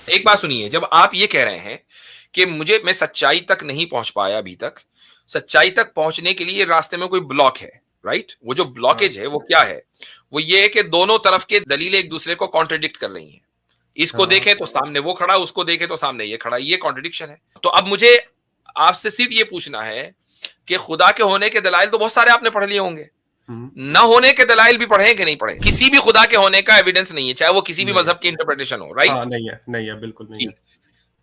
एक बात सुनिए, जब आप ये कह रहे हैं कि मैं सच्चाई तक नहीं पहुंच पाया अभी तक, सच्चाई तक पहुंचने के लिए रास्ते में कोई ब्लॉक है, राइट? वो जो हाँ ब्लॉकेज है वो क्या है? वो ये है कि दोनों तरफ के दलीलें एक दूसरे को कॉन्ट्रडिक्ट कर रही हैं। इसको हाँ। देखें तो सामने वो खड़ा, उसको देखें तो सामने ये खड़ा, ये कॉन्ट्रडिक्शन है। तो अब मुझे आपसे सिर्फ ये पूछना है कि खुदा के होने के दलाइल तो बहुत सारे आपने पढ़ लिए होंगे, हम्म। न होने के दलाइल भी पढ़े कि नहीं पढ़े? किसी भी खुदा के होने का एविडेंस नहीं है, चाहे वो किसी भी नहीं है। मजहब की इंटरप्रिटेशन हो, राइट? हाँ, नहीं है, बिल्कुल नहीं है। ठीक।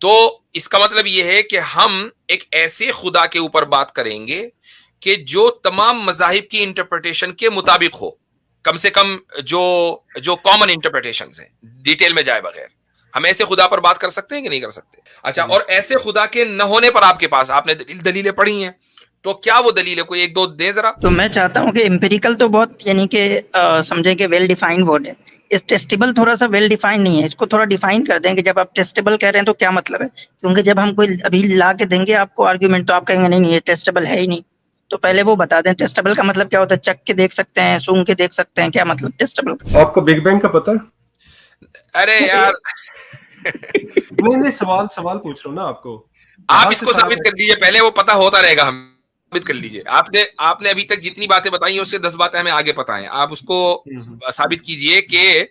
तो इसका मतलब यह है कि हम एक ऐसे खुदा के ऊपर बात करेंगे कि जो तमाम मजाहिब की इंटरप्रिटेशन के मुताबिक हो, कम से कम जो जो कॉमन इंटरप्रिटेशन है, डिटेल में जाए बगैर। हम ऐसे खुदा पर बात कर सकते हैं कि नहीं कर सकते? अच्छा, जी। और ऐसे खुदा के न होने पर आपके पास आपने दलीलें पढ़ी हैं, तो क्या वो दलील है? कोई एक दो दे जरा। तो मैं चाहता हूँ कि एम्पिरिकल तो बहुत यानी कि समझे कि वेल डिफाइंड वर्ड है। इस टेस्टेबल थोड़ा सा वेल डिफाइंड नहीं है, इसको थोड़ा डिफाइन कर दें कि जब आप टेस्टेबल कह रहे हैं तो क्या मतलब है। क्योंकि जब हम कोई अभी ला के देंगे आपको आर्ग्यूमेंट, तो आप कहेंगे नहीं नहीं ये टेस्टेबल है ही नहीं। तो पहले वो बता दें टेस्टेबल का मतलब क्या होता है। चख के देख सकते हैं, सूंघ के देख सकते हैं, क्या मतलब टेस्टेबल का? आपको बिग बैंग का पता है? अरे यार नहीं, सवाल पूछ रहा हूँ ना आपको। आप कहाँ से इसको सारा साबित कर लीजिए, पहले वो पता होता रहेगा, हम साबित कर लीजिए। आपने आपने अभी तक जितनी बातें बताई हैं उससे 10 बातें हमें आगे पता है। आप उसको साबित कीजिए कि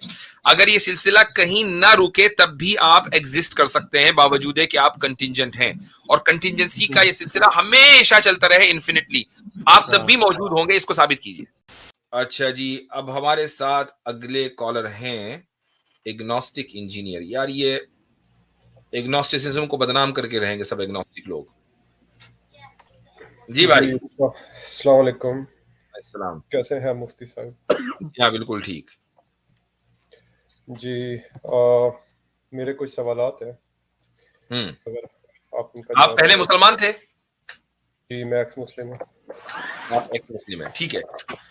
अगर ये सिलसिला कहीं ना रुके तब भी आप एग्जिस्ट कर सकते हैं, बावजूद है कि आप कंटिंजेंट हैं, और कंटिंजेंसी का ये सिलसिला हमेशा चलता रहे इन्फिनिटली, आप तब भी मौजूद होंगे। इसको साबित कीजिए। अच्छा जी, अब हमारे साथ अगले कॉलर हैं एग्नोस्टिक इंजीनियर। यार ये एग्नोस्टिसिज्म को बदनाम करके रहेंगे सब एग्नोस्टिक लोग। जी भाई। अस्सलाम वालेकुम। अस्सलाम। कैसे हैं मुफ्ती साहब? हाँ बिल्कुल ठीक। जी, मेरे कुछ सवालात हैं, अगर आप उनका आप जवाब पहले दें। मुसलमान थे? जी, मैं एक्स मुस्लिम हूँ। आप एक्स मुस्लिम है, ठीक है।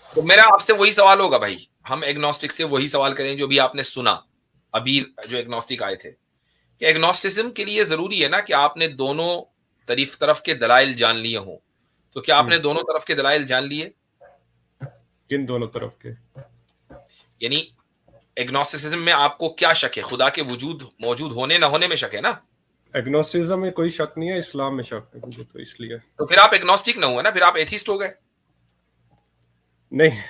तो मेरा आपसे वही सवाल होगा भाई, हम एग्नोस्टिक से वही सवाल करें जो भी आपने सुना अभी, जो एग्नोस्टिक आए थे, कि एग्नोस्टिसिज्म के लिए जरूरी है ना कि आपने दोनों तरफ के दलाइल जान लिए हों। तो क्या आपने दोनों तरफ के दलाइल जान लिए? किन दोनों तरफ के? यानी एग्नोस्टिसिज्म में आपको क्या शक है? खुदा के मौजूद होने न होने में शक है ना? एग्नोस्टिज्म में कोई शक नहीं है, इस्लाम में शक है मुझे, तो इसलिए। तो फिर आप एग्नोस्टिक ना हुए ना, फिर आप एथिस्ट हो गए। नहीं,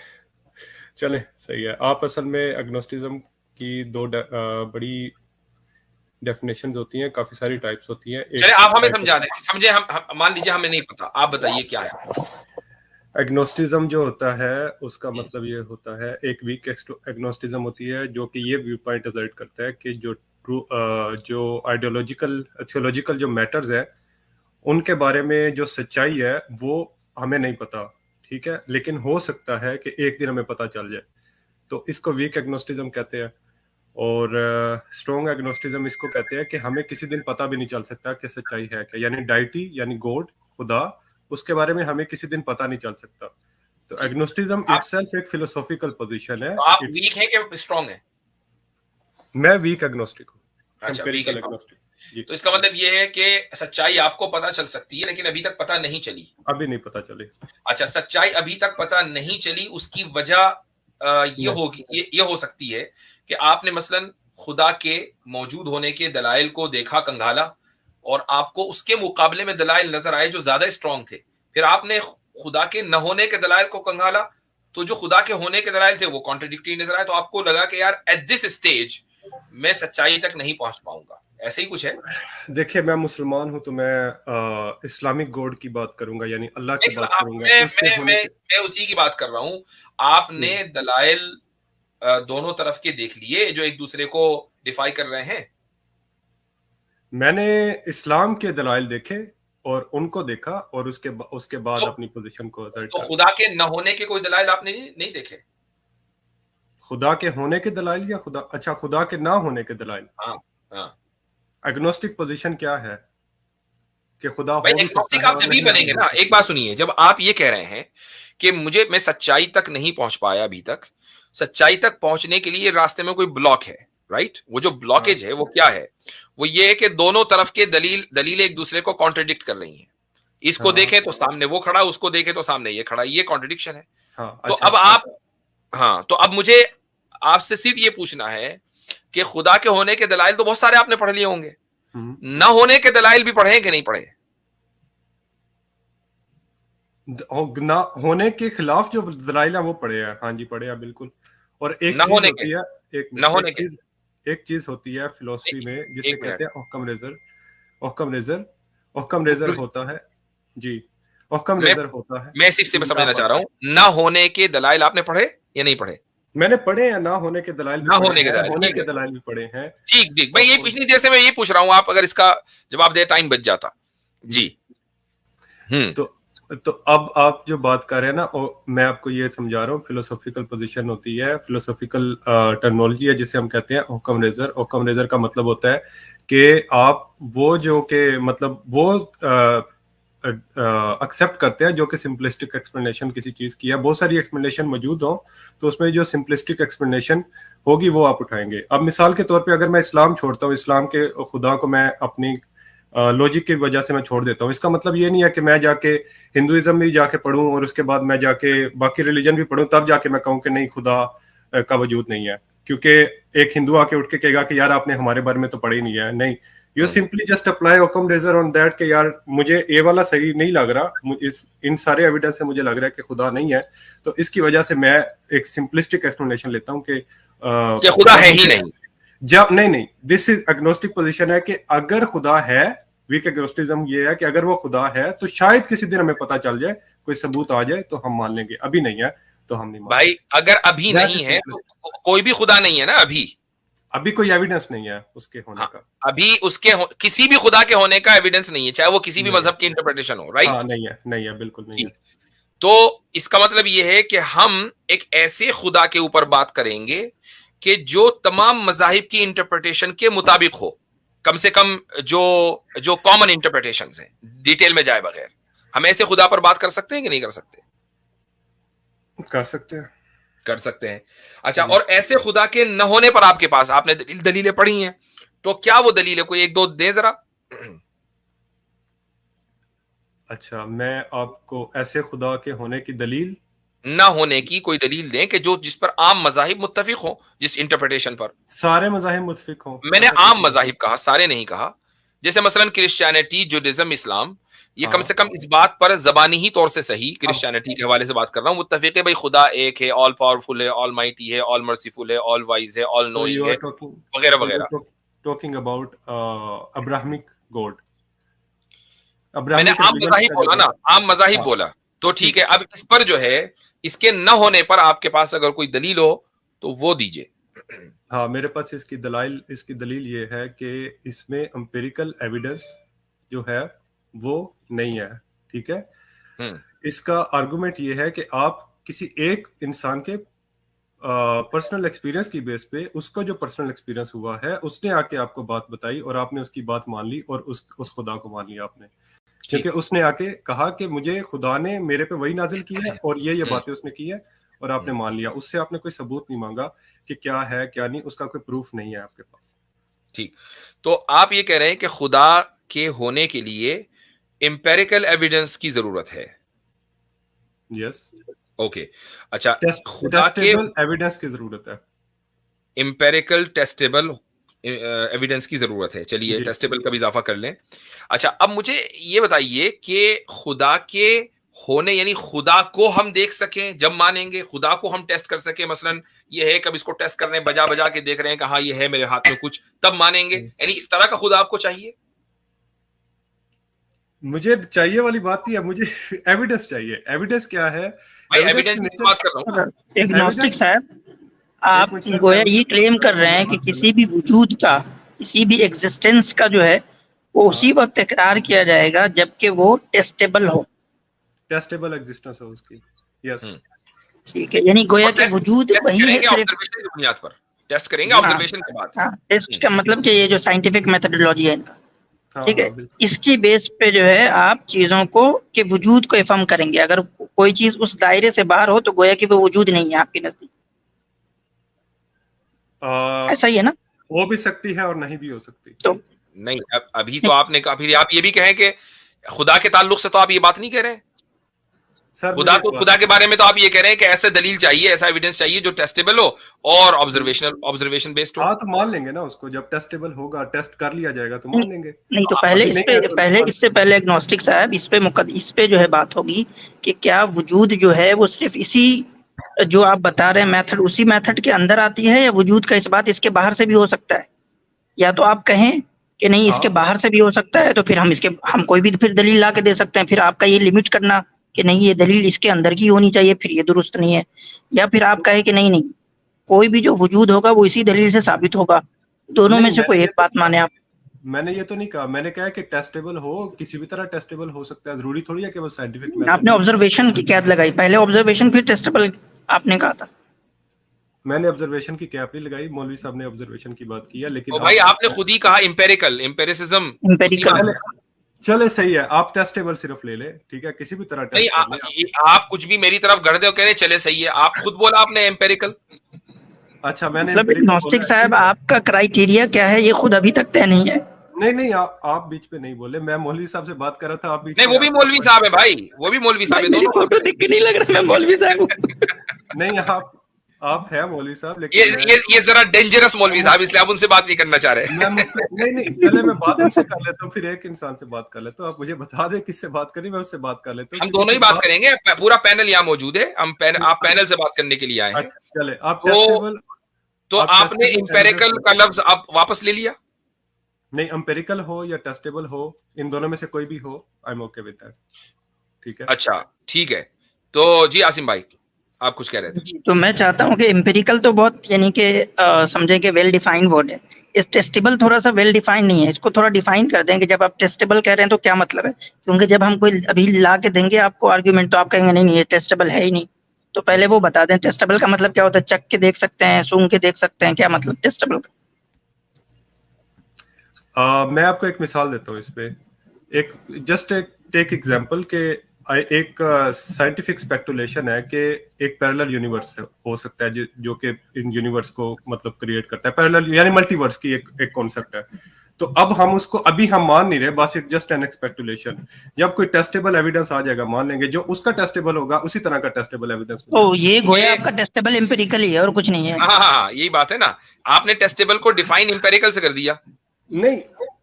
चले सही है। आप असल में एग्नोस्टिज्म की दो बड़ी डेफिनेशंस होती हैं, काफी सारी टाइप्स होती हैं। चले आप हमें समझा दें, समझे हम मान लीजिए हमें नहीं पता, आप बताइए क्या है। एग्नोस्टिज्म जो होता है उसका मतलब ये होता है, एक वीक एग्नोस्टिज्म होती है जो कि ये व्यू पॉइंट असर्ट करता है कि जो आइडियोलॉजिकल थियोलॉजिकल जो मैटर्स है उनके बारे में जो सच्चाई है वो हमें नहीं पता, ठीक है, लेकिन हो सकता है कि एक दिन हमें पता चल जाए, तो इसको वीक एग्नोस्टिज्म कहते हैं। और स्ट्रॉन्ग एग्नोस्टिज्म इसको कहते हैं कि हमें किसी दिन पता भी नहीं चल सकता कि सच्चाई है क्या, यानी डाइटी यानी गॉड, खुदा, उसके बारे में हमें किसी दिन पता नहीं चल सकता। तो एग्नोस्टिज्म इटसेल्फ एक फिलोसॉफिकल पोजीशन है। तो आप वीक हैं कि स्ट्रांग हैं? मैं वीक एग्नोस्टिक हूँ, अच्छा, वीक एम्पिरिकल है। एग्नोस्टिक। जी, तो इसका मतलब ये है कि सच्चाई आपको पता चल सकती है लेकिन अभी तक पता नहीं चली। अभी नहीं पता चली। अच्छा, सच्चाई अभी तक पता नहीं चली, उसकी वजह ये नहीं। होगी, ये हो सकती है कि आपने मसलन खुदा के मौजूद होने के दलाइल को देखा, कंघाला, और आपको उसके मुकाबले में दलाइल नजर आए जो ज्यादा स्ट्रांग थे। फिर आपने खुदा के न होने के दलाइल को कंघाला, तो जो खुदा के होने के दलाइल थे वो कॉन्ट्रडिक्टरी नजर आए, तो आपको लगा कि यार एट दिस स्टेज मैं सच्चाई तक नहीं पहुंच पाऊंगा। ऐसे ही कुछ है। देखिए, मैं मुसलमान हूं तो मैं इस्लामिक गॉड की बात करूंगा, यानी अल्लाह की बात करूंगा, उसके होने के। मैं उसी की बात कर रहा हूं। आपने दलाइल दोनों तरफ के देख लिए जो एक दूसरे को डिफाई कर रहे हैं। मैंने इस्लाम के दलाइल देखे और उनको देखा, और उसके बाद अपनी पोजीशन को असर्ट तो करा। खुदा के न होने के कोई दलाइल आपने नहीं देखे? खुदा के होने के दलाइल या खुदा के ना होने के दलाइल? हाँ हाँ। एग्नोस्टिक पोजीशन क्या है कि खुदा भाई हो भी सकता एग्नोस्टिक है आप और जब भी नहीं भी बनेंगे हो ना, सकता। एक बात सुनिए, जब आप ये कह रहे हैं कि मैं सच्चाई तक नहीं पहुंच पाया अभी तक, सच्चाई तक पहुंचने के लिए रास्ते में कोई ब्लॉक है, राइट? वो जो ब्लॉकेज है वो क्या है? वो ये है कि दोनों तरफ के दलीलें एक दूसरे को कॉन्ट्रडिक्ट कर रही हैं। इसको देखें तो सामने वो खड़ा, उसको देखें तो सामने ये खड़ा, ये कॉन्ट्रडिक्शन है। तो अब आप, हाँ, तो अब मुझे आपसे सिर्फ ये पूछना है कि खुदा के होने के दलाइल तो बहुत सारे आपने पढ़ लिए होंगे, न होने के दलाइल भी पढ़े कि नहीं पढ़े? ना होने के खिलाफ जो दलाइल है वो पढ़े हैं, हाँ जी पढ़े हैं बिल्कुल। और एक न चीज होने होती के, है, न होने के, एक चीज होती है फिलोसफी में जिसे एक कहते हैं ओक्कम रेजर होता है जी, ओक्कम रेजर होता है। मैं सिर्फ समझना चाह रहा हूं, न होने के दलाइल आपने पढ़े या नहीं पढ़े? मैंने पढ़े हैं, ना होने के दलाइल भी ना पढ़े होने के हैं, दलाइल, होने ठीक के है, दलाइल भी पढ़े हैं। ठीक ठीक। मैं ये पिछली देर से मैं ये पूछ रहा हूं, आप अगर इसका जवाब दे टाइम बच जाता जी। तो अब आप जो बात कर रहे हैं ना, मैं आपको ये समझा रहा हूँ, फिलोसॉफिकल पोजीशन होती है, फिलोसॉफिकल टर्मिनोलॉजी है जिसे हम कहते हैं ओक्कम रेजर। ओक्कम रेजर का मतलब होता है कि आप वो जो के मतलब वो एक्सेप्ट करते हैं जो कि सिंपलिस्टिक एक्सप्लेनेशन किसी चीज की है। बहुत सारी एक्सप्लेनेशन मौजूद हो तो उसमें जो सिंपलिस्टिक एक्सप्लेनेशन होगी वो आप उठाएंगे। अब मिसाल के तौर पे अगर मैं इस्लाम छोड़ता हूँ, इस्लाम के खुदा को मैं अपनी लॉजिक की वजह से मैं छोड़ देता हूँ, इसका मतलब ये नहीं है कि मैं जाके हिंदुइज्म भी जाके पढ़ूं और उसके बाद मैं जाके बाकी रिलीजन भी पढ़ूं तब जाके मैं कहूँ कि नहीं खुदा का वजूद नहीं है, क्योंकि एक हिंदू आके उठ के कहेगा कि यार आपने हमारे बारे में तो पढ़ा ही नहीं है। नहीं, you simply just apply Occam razor on that कि यार मुझे ये वाला सही नहीं लग रहा, इन सारे एविडेंस से मुझे लग रहा है कि खुदा नहीं है, तो इसकी वजह से मैं एक सिंपलिस्टिक एक्सप्लेनेशन लेता हूँ कि खुदा है ही नहीं। जब नहीं, दिस इज एग्नोस्टिक पोजीशन है कि अगर खुदा है, वीक एग्नोस्टिज्म ये है कि अगर वो खुदा है तो शायद किसी दिन हमें पता चल जाए, कोई सबूत आ जाए तो हम मान लेंगे, अभी नहीं है तो हम नहीं मान भाई अगर अभी नहीं है तो कोई भी खुदा नहीं है ना, अभी कोई एविडेंस नहीं है उसके होने का, अभी उसके किसी भी खुदा के होने का एविडेंस नहीं है, चाहे वो किसी भी मजहब की इंटरप्रिटेशन हो, राइट? हाँ, नहीं है बिल्कुल नहीं है। तो इसका मतलब ये है कि हम एक ऐसे खुदा के ऊपर बात करेंगे कि जो तमाम मजाहिब की इंटरप्रिटेशन के मुताबिक हो, कम से कम जो कॉमन इंटरप्रिटेशंस हैं, डिटेल में जाए बगैर। हम ऐसे खुदा पर बात कर सकते हैं कि नहीं कर सकते? कर सकते हैं। अच्छा, और ऐसे खुदा के न होने पर आपके पास आपने दलीलें पढ़ी हैं, तो क्या वो दलील है? कोई एक दो दे जरा। अच्छा, मैं आपको ऐसे खुदा के होने की दलील, ना होने की कोई दलील दें कि जो जिस पर आम मजाहिब मुत्तफिक हो, जिस इंटरप्रिटेशन पर सारे मजाहिब मुत्तफिक हो। मैंने आम मजाहिब कहा, सारे नहीं कहा। जैसे मसलन क्रिश्चियनिटी, जुडाइज्म, इस्लाम, ये कम से कम इस बात पर जबानी ही तौर से सही, क्रिश्चियनिटी के हवाले से बात कर रहा हूँ, मुत्तफिक है भाई खुदा एक है, ऑल पावरफुल है, ऑल माइटी है, ऑल मर्सीफुल है, ऑल वाइज है, ऑल नोइंग है, वगैरह वगैरह। Talking about Abrahamic God. मैंने आम मजाहिब बोला ना, आम मजाहिब बोला, तो ठीक है। अब इस पर जो है, इसके न होने पर आपके पास अगर कोई दलील हो तो वो दीजिए। हाँ, मेरे पास इसकी दलील ये है कि इसमें एम्पिरिकल एविडेंस जो है वो नहीं है, ठीक है। इसका आर्गुमेंट ये है कि आप किसी एक इंसान के पर्सनल एक्सपीरियंस की बेस पे, उसका जो पर्सनल एक्सपीरियंस हुआ है, उसने आके आपको बात बताई और आपने उसकी बात मान ली और उस खुदा को मान लिया आपने, क्योंकि उसने आके कहा कि मुझे खुदा ने मेरे पे वही नाजिल की है और ये बातें उसने की है और आपने मान लिया। उससे आपने कोई सबूत नहीं मांगा कि क्या है क्या नहीं, उसका कोई प्रूफ नहीं है आपके पास। ठीक, तो आप ये कह रहे हैं कि खुदा के होने के लिए एम्पिरिकल एविडेंस की जरूरत है। यस, ओके, अच्छा, टेस्टेबल एविडेंस की जरूरत है, एम्पिरिकल टेस्टेबल एविडेंस की जरूरत है। चलिए, टेस्टेबल का भी इजाफा कर लें। अच्छा, अब मुझे ये बताइए कि खुदा के होने यानी खुदा को हम देख सकें जब मानेंगे, खुदा को हम टेस्ट कर सकें, मसलन ये है कब इसको टेस्ट कर रहे हैं, बजा बजा के देख रहे हैं कि हाँ ये है मेरे हाथ में कुछ, तब मानेंगे, यानी इस तरह का खुदा आपको चाहिए? मुझे चाहिए वाली बात नहीं है, मुझे एविडेंस चाहिए। एविडेंस क्या है? भाई एविडेंस की बात कर रहा हूं। एग्नोस्टिक साहब, आप गोया ये क्लेम कर रहे हैं कि किसी भी वजूद का, किसी भी एग्जिस्टेंस का जो है वो उसी वक्त इकरार किया जाएगा जबकि वो टेस्टेबल हो, टेस्टेबल एग्जिस्टेंस हो उसकी। यस, ठीक है, यानी गोया के वजूद वही है, सिर्फ ऑब्जर्वेशन की बुनियाद पर टेस्ट करेंगे, ऑब्जर्वेशन के बाद। हाँ, टेस्ट का मतलब कि ये जो साइंटिफिक मेथोडोलॉजी है इनका, ठीक है, इसकी बेस पे जो है आप चीजों को के वजूद को इफर्म करेंगे। अगर कोई चीज उस दायरे से बाहर हो तो गोया कि वो वजूद नहीं है आपके नजदीक, ऐसा ही है ना? हो भी सकती है और नहीं भी हो सकती। तो नहीं, अभी तो आपने कहा, फिर आप ये भी कहें कि खुदा के ताल्लुक से तो आप ये बात नहीं कह रहे। सर खुदा के बारे में तो आप ये कह रहे हैं कि ऐसा दलील चाहिए, ऐसा एविडेंस चाहिए जो टेस्टेबल हो और ऑब्जर्वेशन बेस्ड हो। हाँ तो मान लेंगे ना उसको, जब टेस्टेबल होगा, टेस्ट कर लिया जाएगा तो मान लेंगे। नहीं तो पहले इस पे इससे पहले एग्नोस्टिक साहब इस पे जो है बात होगी कि क्या वजूद जो है वो सिर्फ इसी जो आप बता रहे हैं मेथड, उसी मेथड के अंदर आती है, या वजूद का इस बात इसके बाहर से भी हो सकता है? या तो आप कहें कि नहीं इसके बाहर से भी हो सकता है, तो फिर हम कोई भी फिर दलील ला के दे सकते हैं। फिर आपका ये लिमिट करना कि नहीं ये दलील इसके अंदर की होनी चाहिए, फिर ये दुरुस्त नहीं है। या फिर आप कहें कि नहीं कोई भी जो वजूद होगा वो इसी दलील से साबित होगा। दोनों में से कोई एक बात माने आप। मैंने ये तो नहीं कहा, मैंने कहा कि टेस्टेबल हो, किसी भी तरह टेस्टेबल हो सकता है, जरूरी थोड़ी है कि वो साइंटिफिक। आपने ऑब्जर्वेशन की कैद लगाई, पहले ऑब्जर्वेशन फिर टेस्टेबल आपने कहा था। मैंने ऑब्जर्वेशन की कैप नहीं लगाई, मौलवी साहब ने ऑब्जर्वेशन की बात की है। लेकिन भाई आपने खुद ही कहा एम्पेरिसिज्म। चले सही है, आप टेस्टेबल सिर्फ ले ले, ठीक है, किसी भी तरह टेस्ट नहीं, आप कुछ भी मेरी तरफ गढ़ दे और कह रहे चले सही है, आप खुद बोला आपने एम्पेरिकल। अच्छा मैंने मतलब एग्नोस्टिक साहब आपका क्राइटेरिया क्या है ये खुद अभी तक तय नहीं है। नहीं आप बीच पे नहीं बोले, मैं मौलवी साहब से बात कर रहा था, आप बीच नहीं वो भी मौलवी साहब है भाई, वो भी मौलवी साहब है, दोनों फोटो देख के नहीं लग रहा मैं मौलवी साहब नहीं आप है मौलवी साहब, लेकिन ये जरा डेंजरस मौलवी साहब, इसलिए आप उनसे बात नहीं करना चाह रहे। नहीं चले मैं बात उनसे कर लेता हूँ, फिर एक इंसान से बात कर लेता हूँ। आप मुझे बता दे किससे बात करी, मैं उससे बात कर लेता हूँ। हम दोनों ही बात करेंगे, पूरा पैनल यहाँ मौजूद है, आप पैनल से बात करने के लिए आए हैं। चले आप टेस्टेबल, तो आपने एम्पेरिकल का लफ्ज आप वापस ले लिया। नहीं एम्पेरिकल हो या टेस्टेबल हो, इन दोनों में से कोई भी हो, I am okay with that, ठीक है। अच्छा ठीक है, तो जी आसिम भाई आप कुछ कह रहे थे। तो मैं चाहता हूँ कि एम्पेरिकल तो बहुत यानी कि समझे कि वेल डिफाइंड वर्ड है, इस टेस्टेबल थोड़ा सा वेल डिफाइंड नहीं है। इसको थोड़ा डिफाइन कर दें कि जब आप टेस्टेबल कह रहे हैं तो क्या मतलब है, क्योंकि जब हम कोई अभी ला के देंगे आपको आर्ग्यूमेंट तो आप कहेंगे नहीं ये टेस्टेबल है ही नहीं। तो पहले वो बता दें टेस्टेबल का मतलब क्या होता है, चख के देख सकते हैं, सूंघ के देख सकते हैं, क्या मतलब टेस्टेबल का? मैं आपको एक मिसाल देता हूँ इस पे, टेक एग्जांपल के एक साइंटिफिक स्पेकुलेशन है कि एक पैरेलल यूनिवर्स हो सकता है जो कि इन यूनिवर्स को मतलब क्रिएट करता है, पैरेलल यानी मल्टीवर्स की एक कॉन्सेप्ट है। तो अब हम उसको अभी हम मान नहीं रहे, बस इट जस्ट एन स्पेकुलेशन। जब कोई टेस्टेबल एविडेंस आ जाएगा मान लेंगे, जो उसका टेस्टेबल होगा उसी तरह का टेस्टेबल एविडेंस। ओ ये गोया आपका टेस्टेबल एम्पिरिकल ही है और कुछ नहीं है। हाँ यही बात है ना, आपने टेस्टेबल को डिफाइन एम्पेरिकल से कर दिया। नहीं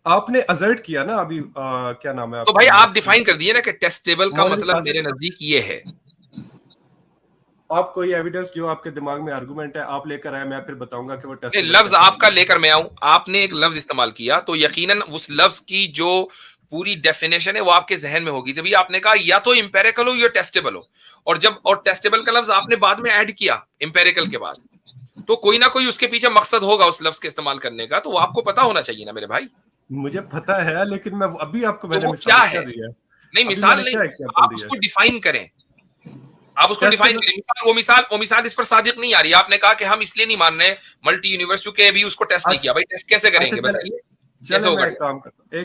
आपने अजर्ट किया ना अभी, क्या नाम है तो भाई आप डिफाइन कर दिए ना कि टेस्टेबल का मतलब मेरे नजदीक ये है। आप कोई एविडेंस जो आपके दिमाग में आर्गुमेंट है आप लेकर आए, मैं फिर बताऊंगा कि वो टेस्टेबल लफ्ज आपका लेकर मैं आऊं, आपने एक लफ्ज इस्तेमाल किया तो यकीनन उस लफ्ज की जो पूरी डेफिनेशन है वो आपके जहन में होगी। जब ये आपने कहा या तो इंपेरिकल हो या टेस्टेबल हो, और टेस्टेबल का लफ्ज आपने बाद में ऐड किया इंपेरिकल के बाद, तो कोई ना कोई उसके पीछे मकसद होगा उस लफ्ज के इस्तेमाल करने का, तो वो आपको पता होना चाहिए ना मेरे भाई। मुझे पता है, लेकिन मैं अभी आपको तो क्या है, नहीं मिसाल नहीं, आप उसको डिफाइन करें, आप उसको डिफाइन करें। वो मिसाल इस पर सादिक नहीं आ रही। आपने कहा कि हम इसलिए नहीं मान रहे मल्टी यूनिवर्स के भी उसको टेस्ट नहीं किया। भाई टेस्ट कैसे करेंगे बताइए, कैसे होगा? एक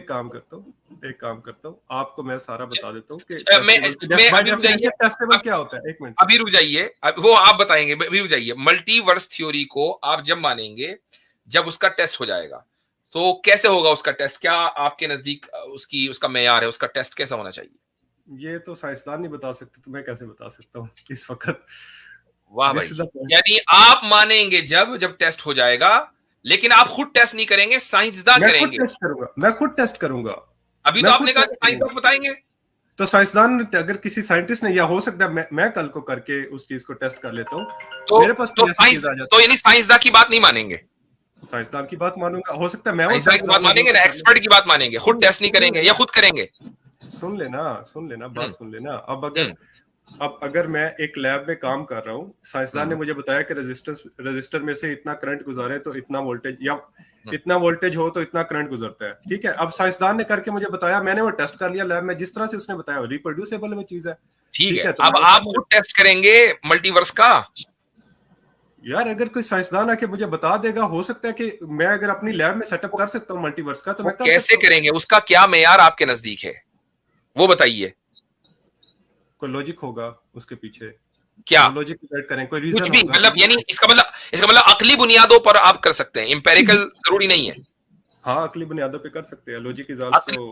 काम करता हूँ आपको मैं सारा बता देता हूँ कि टेस्टेबल क्या होता है। एक मिनट अभी रुक जाइए, वो आप बताएंगे, अभी रुक जाइए। मल्टीवर्स थ्योरी को आप जब मानेंगे जब उसका टेस्ट हो जाएगा, तो कैसे होगा उसका टेस्ट? क्या आपके नजदीक उसका मेयार है, उसका टेस्ट कैसा होना चाहिए? ये तो साइंसदान नहीं बता सकते, तो मैं कैसे बता सकता हूँ इस वक्त। वाह भाई, यानी आप मानेंगे जब टेस्ट हो जाएगा, लेकिन आप खुद टेस्ट नहीं करेंगे, साइंसदान करेंगे। मैं खुद टेस्ट करूंगा। अभी तो आपने कहा साइंसदान बताएंगे, तो साइंसदान अगर किसी साइंटिस्ट ने, या हो सकता है मैं कल को करके उस चीज को टेस्ट कर लेता हूँ, तो मेरे पास तो यानी साइंसदान की बात नहीं मानेंगे? साइंसदान की बात मानूंगा, हो सकता है मैं की बात मानेंगे ना, एक्सपर्ट की बात मानेंगे, खुद टेस्ट नहीं करेंगे या खुद करेंगे? सुन लेना बात सुन लेना। अब अगर मैं एक लैब में काम कर रहा हूँ, साइंसदान ने मुझे बताया कि रजिस्टर में से इतना करंट गुजारे तो इतना वोल्टेज, या इतना वोल्टेज हो तो इतना करंट गुजरता है, ठीक है। अब साइंसदान ने करके मुझे बताया, मैंने वो टेस्ट कर लिया लैब में, जिस तरह से उसने बताया रिप्रोड्यूसेबल वो चीज है, ठीक है। अब आप खुद टेस्ट करेंगे मल्टीवर्स का? यार अगर कोई साइंसदान आके मुझे बता देगा, हो सकता है कि मैं अगर अपनी लैब में सेटअप कर सकता हूँ मल्टीवर्स का, तो मैं कैसे करेंगे? उसका क्या मेयार आपके नजदीक है वो बताइए। कोई लॉजिक होगा उसके पीछे, क्या लॉजिक करें, कोई रीजन कुछ भी, मतलब यानी इसका मतलब अकली बुनियादों पर आप कर सकते हैं, इंपेरिकल जरूरी नहीं है। हाँ अकली बुनियादों पे कर सकते हैं, logic is also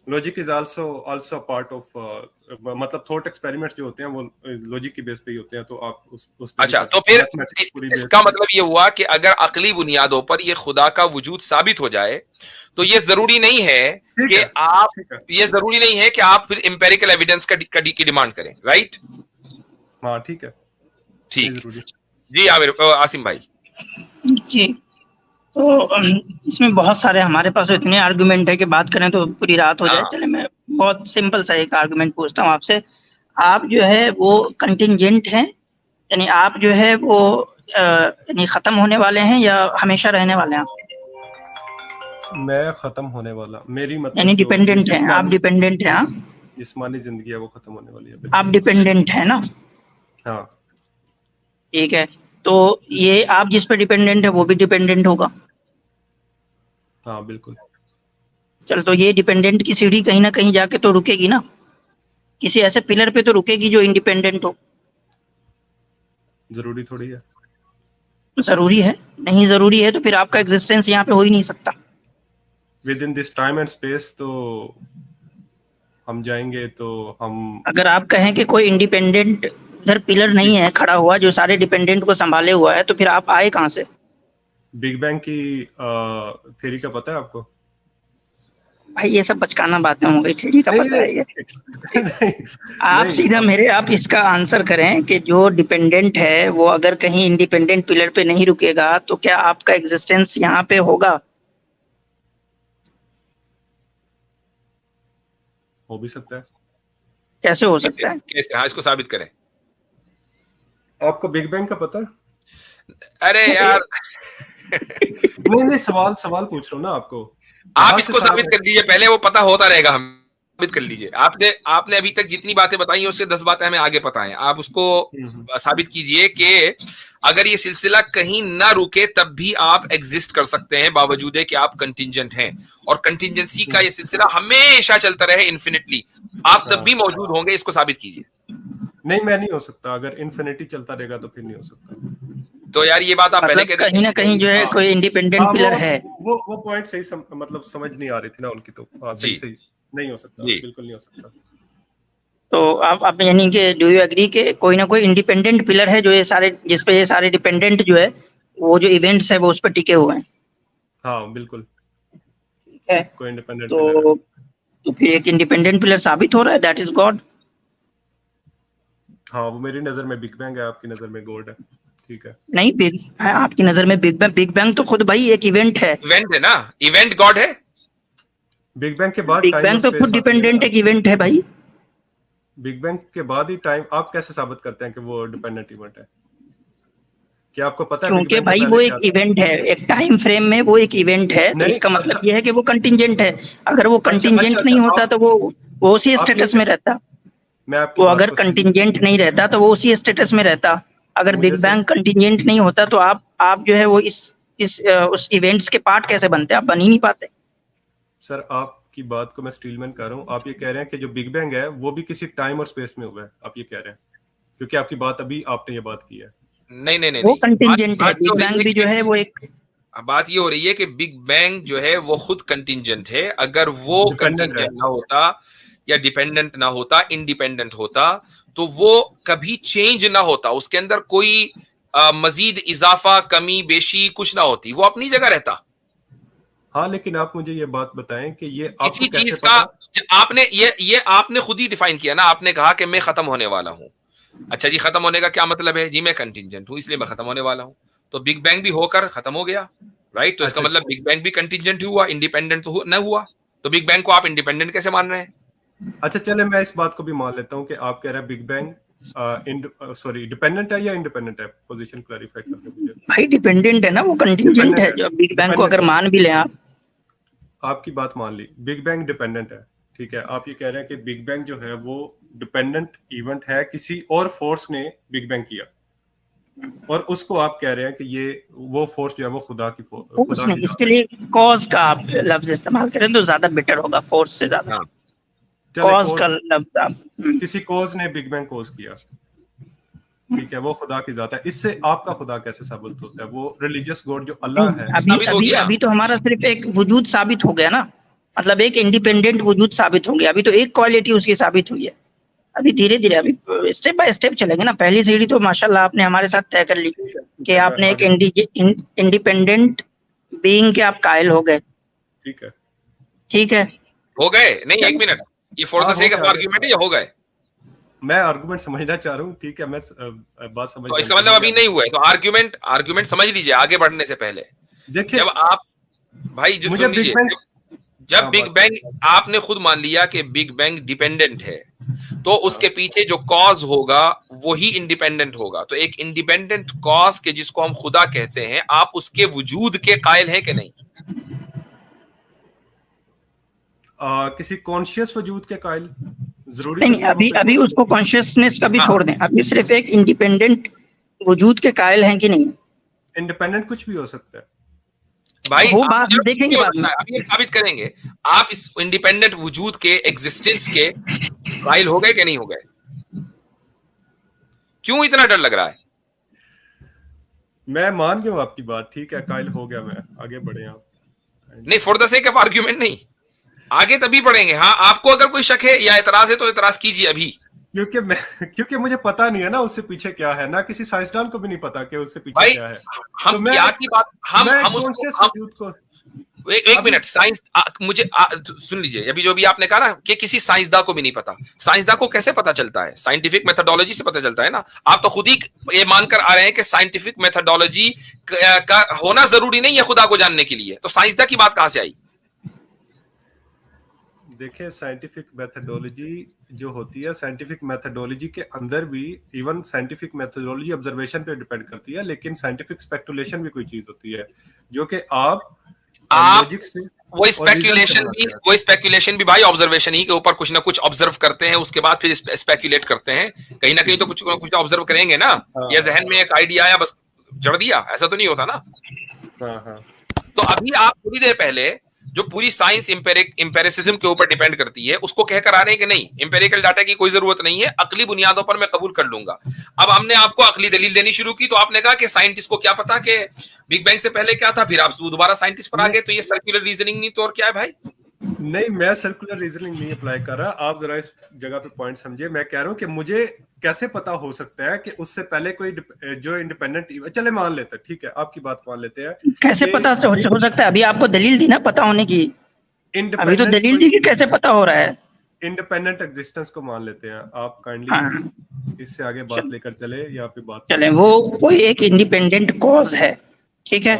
logic is also part of, मतलब थॉट एक्सपेरिमेंट्स जो होते हैं वो लॉजिक की बेस पे ही होते हैं, तो आप उस पे अच्छा, तो फिर इसका मतलब ये हुआ कि अगर अकली बुनियादों पर ये खुदा का वजूद साबित हो जाए तो ये जरूरी नहीं है कि आप फिर एम्पेरिकल एविडेंस की डिमांड करें, राइट? हाँ ठीक है, ठीक जी। आसिम भाई जी, तो इसमें बहुत सारे हमारे पास इतने आर्गुमेंट है कि बात करें तो पूरी रात हो जाए। चले मैं बहुत सिंपल सा एक आर्गुमेंट पूछता हूँ आपसे। आप जो है वो कंटिंजेंट हैं, यानी आप जो है वो यानी खत्म होने वाले हैं या हमेशा रहने वाले हैं? मैं खत्म होने वाला, मेरी मतलब यानी डिपेंडेंट हैं आप, डिपेंडेंट हैं? जिस्मानी जिंदगी है वो खत्म होने वाली है। आप डिपेंडेंट है ना? हाँ ठीक है, तो ये आप जिस पे डिपेंडेंट है वो भी डिपेंडेंट होगा। हाँ बिल्कुल। चल, तो ये डिपेंडेंट की सीढ़ी कहीं ना कहीं जाके तो रुकेगी ना, किसी ऐसे पिलर पे तो रुकेगी जो इंडिपेंडेंट हो। जरूरी थोड़ी है। जरूरी है? नहीं जरूरी है तो फिर आपका एग्जिस्टेंस यहाँ पे हो ही नहीं सकता। With in this time and space तो हम जाएंगे, तो हम अगर आप कहें कि कोई इंडिपेंडेंट उधर पिलर नहीं है खड़ा हुआ जो सारे डिपेंडेंट को संभाले हुआ है, तो फिर आप आए कहाँ से? बिग बैंग की थ्योरी का पता है आपको? भाई ये सब बचकाना बातें हो गई, थ्योरी का पता है ये? आप सीधा आप इसका आंसर करें कि जो डिपेंडेंट है वो अगर कहीं इंडिपेंडेंट पिलर पे नहीं रुकेगा तो क्या आपका एग्जिस्टेंस यहाँ पे होगा? हो भी सकता है। कैसे हो सकता है? कैसे? हाँ, इसको साबित करें। आपको बिग बैंग का पता है? अरे यार नहीं सवाल पूछ रहा हूँ ना आपको। आप इसको साबित कर लीजिए पहले, वो पता होता रहेगा, हम साबित कर लीजिए। आपने अभी तक जितनी बातें बताई उससे 10 बातें हमें आगे पता है। आप उसको साबित कीजिए कि अगर ये सिलसिला कहीं ना रुके तब भी आप एग्जिस्ट कर सकते हैं, बावजूद है कि आप कंटिंजेंट हैं, और कंटिंजेंसी का ये सिलसिला हमेशा चलता रहे इनफिनिटली, आप तब भी मौजूद होंगे। इसको साबित कीजिए। नहीं, मैं नहीं हो सकता। अगर इन्फिनिटी चलता रहेगा तो फिर नहीं हो सकता। तो यार ये बात आप पहले कहते कहीं ना कहीं जो है कोई इंडिपेंडेंट पिलर है। वो पॉइंट सही मतलब समझ नहीं आ रही थी ना उनकी, तो सही नहीं हो सकता, बिल्कुल नहीं हो सकता। तो आप यानी कि डू यू एग्री के कोई ना कोई इंडिपेंडेंट पिलर है जो ये सारे, जिस पे ये सारे डिपेंडेंट जो है वो जो इवेंट्स है वो उस पर टिके हुए हैं? हाँ बिल्कुल, ठीक है। कोई इंडिपेंडेंट तो फिर एक इंडिपेंडेंट पिलर साबित हो रहा है, दैट इज गॉड। हाँ, वो मेरी नजर में बिग बैंग है, आपकी नजर में गॉड है। ठीक है। नहीं, आपकी नजर में बिग बैंग तो खुद भाई एक इवेंट है। इवेंट है ना, इवेंट गॉड है। बिग बैंग के बाद बिग बैंग तो खुद डिपेंडेंट एक इवेंट है भाई। बिग बैंग के बाद ही टाइम, आप कैसे साबित करते हैं कि वो डिपेंडेंट इवेंट है? क्या आपको पता है? क्योंकि भाई वो एक इवेंट है, एक टाइम फ्रेम में वो एक इवेंट है, तो इसका मतलब ये है कि वो कंटिंजेंट है। अगर वो कंटिंजेंट नहीं होता तो वो उसी स्टेटस में रहता। वो अगर कंटिंजेंट नहीं रहता तो वो उसी स्टेटस में रहता। अगर बिग बैंग कंटिंजेंट नहीं होता तो आप जो है वो उस इवेंट्स के पार्ट कैसे बनते? आप बन ही नहीं पाते। सर, आपकी बात को मैं स्टीलमैन कर रहा हूँ। आप ये कह रहे हैं कि जो बिग बैंग है वो भी किसी टाइम और स्पेस में हुआ है, आप ये कह रहे हैं? क्योंकि आपकी बात अभी आपने ये बात की है। नहीं, वो कंटिंजेंट है। बिग बैंग भी जो है वो एक, बात ये हो रही है कि बिग बैंग जो है वो खुद कंटिंजेंट है। अगर वो कंटिंजेंट ना होता या डिपेंडेंट ना होता, इंडिपेंडेंट होता, तो वो कभी चेंज ना होता, उसके अंदर कोई मजीद इजाफा, कमी बेशी कुछ ना होती, वो अपनी जगह रहता। हाँ, लेकिन आप मुझे ये बात बताएं कि ये किसी चीज का आपने खुद ही डिफाइन किया ना। आपने कहा कि मैं खत्म होने वाला हूं। अच्छा जी, खत्म होने का क्या मतलब है जी? मैं कंटिंजेंट हूं इसलिए मैं खत्म होने वाला हूं। तो बिग बैंग भी होकर खत्म हो गया, राइट? तो इसका मतलब बिग बैंग भी कंटिंजेंट हुआ, इंडिपेंडेंट तो न हुआ। तो बिग बैंग को आप इंडिपेंडेंट कैसे मान रहे हैं? अच्छा चले, मैं इस बात को भी मान लेता हूं कि आप कह रहे हैं बिग बैंग डिपेंडेंट है या इंडिपेंडेंट है। पोजीशन क्लैरिफाई कर दो मुझे। भाई डिपेंडेंट है ना, वो कंटिंजेंट है। जो बिग बैंग को अगर मान भी लें आप, आपकी बात मान ली, बिग बैंग डिपेंडेंट है, ठीक है। आप ये कह रहे हैं कि बिग बैंग जो है वो डिपेंडेंट इवेंट है, किसी और फोर्स ने बिग बैंग किया, और उसको आप कह रहे हैं कि ये वो फोर्स जो है वो खुदा की फोर्स नहीं, इसके लिए कॉज का आप लफ्ज इस्तेमाल करें तो ज्यादा बेटर होगा, फोर्स से ज्यादा। कॉज का लफ्ज आप, किसी कॉज ने बिग बैंग कॉज किया, ठीक है, वो खुदा की जात है। इससे आपका खुदा कैसे साबित होता है? वो रिलीजियस गॉड जो अल्लाह है। अभी तो हमारा सिर्फ एक वजूद साबित हो गया ना। मतलब एक इंडिपेंडेंट वजूद साबित होंगे। अभी तो एक क्वालिटी उसकी साबित हुई है, अभी धीरे धीरे, अभी स्टेप बाय स्टेप चलेंगे ना। पहली सीढ़ी तो माशाल्लाह आपने हमारे साथ तय कर ली कि आपने एक इंडिपेंडेंट बीइंग के आप कायल हो गए। ठीक है, ठीक है, हो गए नहीं, एक मिनट, ये for the sake of argument है या हो गए? मैं आर्गुमेंट समझना चाह रहा हूँ, ठीक है, मैं बात समझ। तो इसका मतलब अभी नहीं हुआ है, तो आर्ग्यूमेंट समझ लीजिए आगे बढ़ने से पहले। देखिए, जब आप भाई जो मुझे सुन बिग लीजिए, बैंग, जब बिग बैंग आपने खुद मान लिया कि बिग बैंग डिपेंडेंट है, तो उसके पीछे जो कॉज होगा वही इंडिपेंडेंट होगा। तो एक इंडिपेंडेंट कॉज के जिसको हम खुदा कहते हैं, आप उसके वजूद के कायल हैं कि नहीं? किसी कॉन्शियस वजूद के कायल जरूरी नहीं, अभी उसको कॉन्शियसनेस का भी छोड़ दें, अभी सिर्फ एक इंडिपेंडेंट वजूद के कायल हैं कि नहीं। इंडिपेंडेंट कुछ भी हो सकता है भाई, वो बात देखेंगे बाद में, अभी साबित करेंगे। आप इस इंडिपेंडेंट वजूद के एग्जिस्टेंस के कायल हो गए कि नहीं हो गए? क्यों इतना डर लग रहा है? मैं मान गया हूं आपकी बात, ठीक है, कायल हो गया मैं, आगे बढ़े आप। नहीं, for the sake of argument नहीं, आगे तभी बढ़ेंगे। हाँ, आपको अगर कोई शक है या एतराज है तो एतराज कीजिए अभी। क्योंकि मुझे पता नहीं है ना उससे पीछे क्या है, ना किसी साइंसदान को भी नहीं पता कि उससे पीछे भाई क्या है। हम तो क्या की बात, हम कॉन्शियस उसको वजूद को, एक मिनट, साइंस मुझे सुन लीजिए, अभी जो भी आपने कहा ना कि किसी साइंसदान को भी नहीं पता, साइंसदान को कैसे पता चलता है? साइंटिफिक मेथोडोलॉजी से पता चलता है ना। आप तो खुद ही ये मानकर आ रहे हैं कि साइंटिफिक मेथोडोलॉजी का होना जरूरी नहीं है खुदा को जानने के लिए, तो साइंसदान की बात कहां से आई? देखिए, साइंटिफिक मेथोडोलॉजी जो होती है, साइंटिफिक मेथोडोलॉजी के अंदर भी इवन साइंटिफिक मेथोडोलॉजी ऑब्जर्वेशन पे डिपेंड करती है, लेकिन साइंटिफिक स्पेकुलेशन भी कोई चीज होती है जो कि आप लॉजिक से, वो स्पेकुलेशन भी भाई ऑब्जर्वेशन ही के ऊपर कुछ ना कुछ ऑब्जर्व करते हैं, उसके बाद फिर स्पेकुलेट करते हैं। कहीं ना कहीं तो कुछ ऑब्जर्व करेंगे ना, या जहन में एक आइडिया आया बस जड़ दिया, ऐसा तो नहीं होता ना। तो अभी आप थोड़ी देर पहले जो पूरी साइंस इंपेरिसिज्म के ऊपर डिपेंड करती है उसको कहकर आ रहे हैं कि नहीं, इंपेरिकल डाटा की कोई जरूरत नहीं है, अकली बुनियादों पर मैं कबूल कर लूंगा। अब हमने आपको अकली दलील देनी शुरू की, तो आपने कहा कि साइंटिस्ट को क्या पता कि बिग बैंग से पहले क्या था, फिर आप दोबारा साइंटिस्ट पर आ गए। तो ये सर्कुलर रीजनिंग नहीं तो और क्या है भाई? नहीं, मैं सर्कुलर रीजनिंग नहीं अप्लाई कर रहा, आप जरा इस जगह पे पॉइंट समझिए। मैं कह रहा हूं कि मुझे कैसे पता हो सकता है कि उससे पहले कोई जो इंडिपेंडेंट, चले मान लेते हैं, ठीक है, आपकी बात मान लेते हैं, कैसे पता हो सकता है? अभी आपको दलील दी ना पता होने की, अभी तो दलील दी कि कैसे पता हो रहा है। इंडिपेंडेंट एग्जिस्टेंस को मान लेते हैं, आप काइंडली इससे आगे बात लेकर चले, या फिर बात चले, वो कोई एक इंडिपेंडेंट कॉज है, ठीक है।